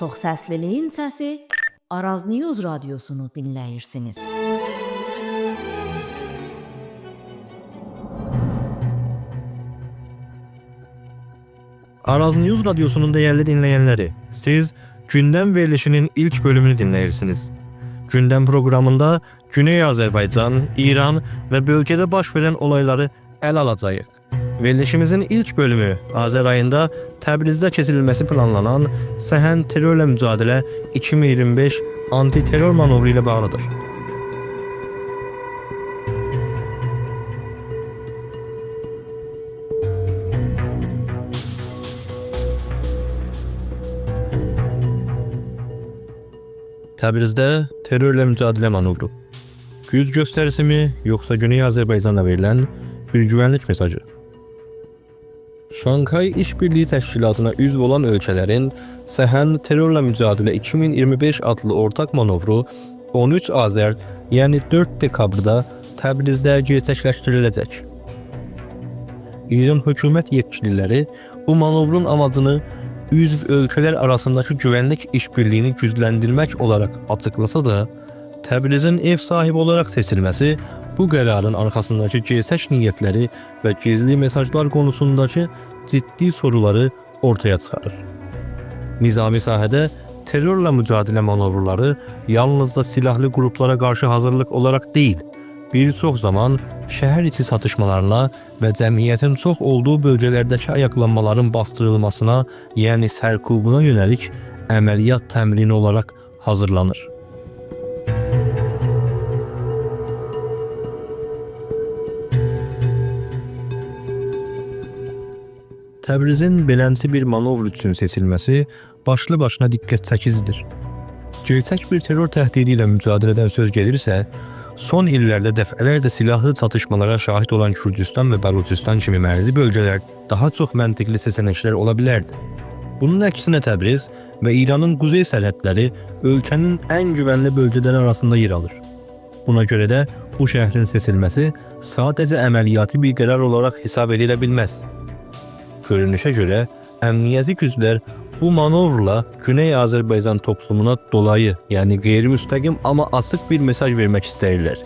Çoxsəsliliyin səsi Araz News radiosunu dinləyirsiniz. Araz News radyosunun değerli dinleyenleri, siz Gündem verilişinin ilk bölümünü dinleyirsiniz. Gündem programında Güney Azerbaycan, İran ve bölgede baş veren olayları ele alacağıq. Verilişimizin ilk bölümü Azər ayında Təbrizdə keçirilməsi planlanan Səhən terörlə mücadilə 2025 anti-terör manovru ilə bağlıdır. Təbrizdə terörlə mücadilə manovru. Güc göstərisi mi, yoxsa Güney Azərbaycanla verilən bir güvənlik mesajı? Şankay İşbirliği Təşkilatına üzv olan ölkələrin Səhən terörlə mücadilə 2025 adlı ortaq manovru 13 Azər, yəni 4 dekabrda Təbrizdə gerçəkləşdiriləcək. İran hökumət yetkililəri bu manovrun amacını üzv ölkələr arasındakı güvənlik işbirliğini gücləndirmək olaraq açıqlasa da, Təbrizin ev sahibi olaraq seçilməsi bu qərarın arxasındakı gerçək niyyətləri və gizli mesajlar konusundakı ciddi soruları ortaya çıxarır. Nizami sahədə terörlə mücadilə manovrları yalnızca silahlı qruplara qarşı hazırlıq olaraq deyil, bir çox zaman şəhər içi çatışmalarına və cəmiyyətin çox olduğu bölgələrdəki ayaqlanmaların bastırılmasına, yəni sərkubuna yönəlik əməliyyat təmrini olaraq hazırlanır. Təbrizin beləmsi bir manovr üçün seçilməsi başlı başına diqqət çəkicidir. Gerçək bir terror təhdidi ilə mücadilədən söz gelirsə, son illərdə dəfələrlə silahlı çatışmalara şahid olan Kürdistan və Bəluçistan kimi mərzi bölgələr daha çox məntiqli seçənəklər ola bilərdi. Bunun əksinə Təbriz və İranın quzey sərhədləri ölkənin ən güvənli bölgələri arasında yer alır. Buna görə də bu şəhrin seçilməsi sadəcə əməliyyatı bir qərar olaraq hesab edilə bilməz. Görünüşə görə əmniyyəti güclər bu manovrla Güney Azərbaycan toplumuna dolayı, yəni qeyri-müstəqim amma açıq bir mesaj vermək istəyirlər.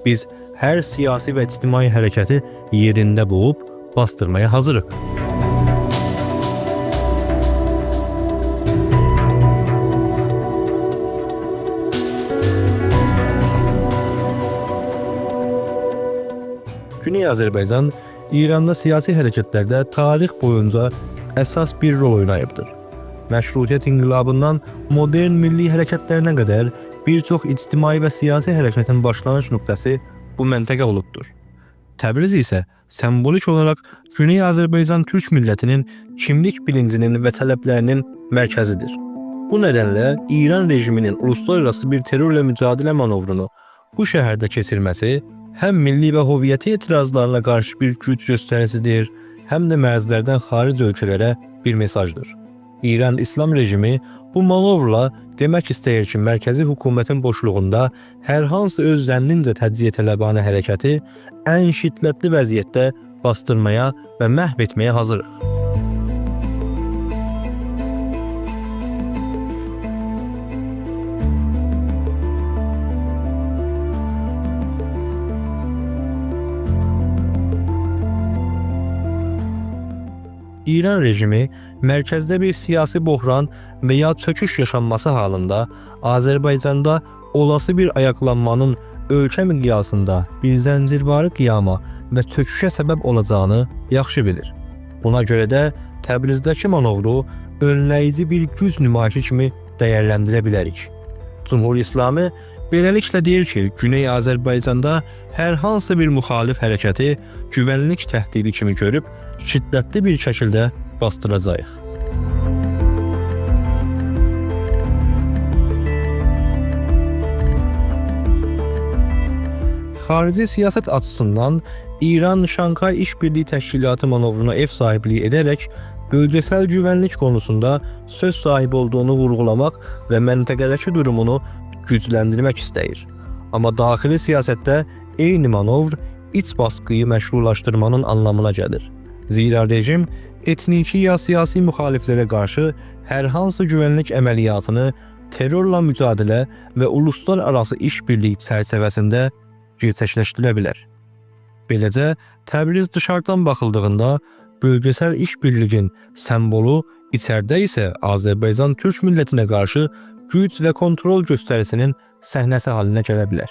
Biz hər siyasi və ictimai hərəkəti yerində boğub bastırmaya hazırıq. Güney Azərbaycan İranda siyasi hərəkətlərdə tarix boyunca əsas bir rol oynayıbdır. Məşrutiyyət inqilabından modern milli hərəkətlərinə qədər bir çox ictimai və siyasi hərəkətin başlanış nöqtəsi bu məntəqə olubdur. Təbriz isə sembolik olaraq Güney Azərbaycan Türk millətinin kimlik bilincinin və tələblərinin mərkəzidir. Bu nədənlə İran rejiminin uluslararası bir terörlə mücadilə manovrunu bu şəhərdə keçirməsi həm milli və hoviyyəti etirazlarına qarşı bir güc göstərisidir, həm də mərzlərdən xaric ölkələrə bir mesajdır. İran İslam rejimi bu manovrla demək istəyir ki, mərkəzi hökumətin boşluğunda hər hansı öz zənnincə təciyə tələbanə hərəkəti ən şiddətli vəziyyətdə bastırmaya və məhv etməyə hazırıq. İran rejimi mərkəzdə bir siyasi böhran və ya çöküş yaşanması halında Azərbaycanda olası bir ayaqlanmanın ölkə miqyasında bir zəncirvarı qiyama və çöküşə səbəb olacağını yaxşı bilir. Buna görə də Təbrizdəki manovru önləyici bir güc nümayişi kimi dəyərləndirə bilərik. Cumhur İslamı beləliklə deyir ki, Güney Azərbaycanda hər hansı bir müxalif hərəkəti güvənlik təhdidi kimi görüb şiddətli bir şəkildə bastıracağıq. Xarici siyasət açısından İran Şankay İşbirliği Təşkilatı manovruna ev sahibliği edərək bölgesel güvənlik konusunda söz sahibi olduğunu vurgulamaq və məntəqədəki durumunu gücləndirmək istəyir. Amma daxili siyasətdə eyni manovr iç baskıyı məşrulaşdırmanın anlamına gəlir. Zira rejim etniki ya siyasi müxaliflərə qarşı hər hansı güvənlik əməliyyatını terrorla mücadilə və uluslararası işbirliyi çərçivəsində gerçəkləşdirə bilər. Beləcə, Təbriz dışarıdan baxıldığında bölgesel işbirliğin sembolü, içeride ise Azerbaycan Türk milletine karşı güc ve kontrol gösterisinin səhnəsi haline gələ bilər.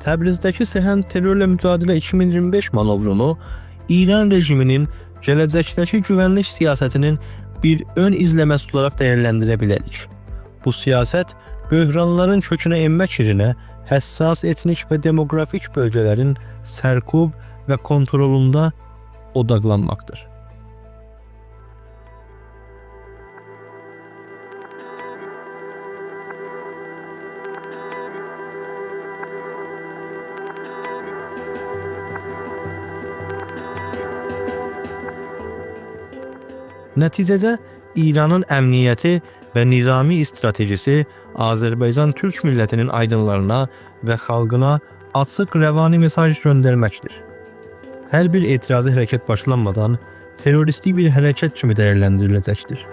Təbrizdəki Səhənd terörlə mücadilə 2025 manovrunu İran rejiminin gələcəkdəki güvənlik siyasətinin bir ön izləməsi olaraq dəyərləndirə bilərik. Bu siyasət böhranların kökünə enmək yerinə həssas etnik və demografik bölgələrin sərkub və kontrolunda odaqlanmaqdır. Nəticədə İranın əmniyyəti və nizami stratejisi Azərbaycan Türk millətinin aydınlarına və xalqına açıq rəvani mesaj göndərməkdir. Hər bir etirazı hərəkət başlanmadan terroristik bir hərəkət kimi dəyərləndiriləcəkdir.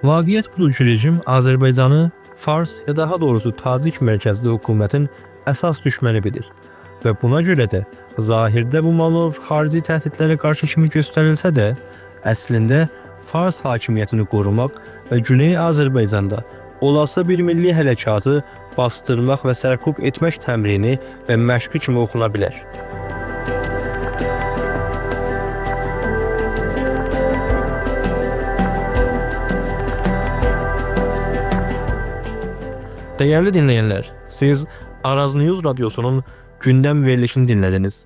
Vaqiət budur ki, rejim Azərbaycanı Fars ya daha doğrusu Tacik mərkəzli hökumətin əsas düşməni bilir və buna görə də zahirdə bu manevr xarici təhdidlərə qarşı kimi göstərilsə də, əslində Fars hakimiyyətini qorumaq və Güney Azərbaycanda olası bir milli hərəkatı bastırmaq və sərkub etmək təmrini və məşqi kimi oxuna bilər. Değerli dinleyenler, siz Araz News Radyosu'nun gündem verilişini dinlediniz.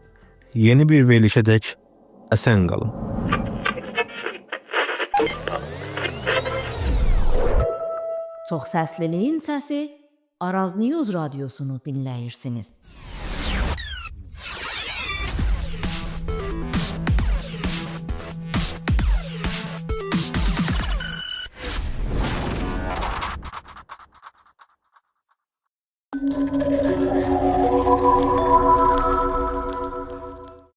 Yeni bir verilişe dek esen kalın. Çox səsliliyin səsi Araz News Radiosunu dinləyirsiniz.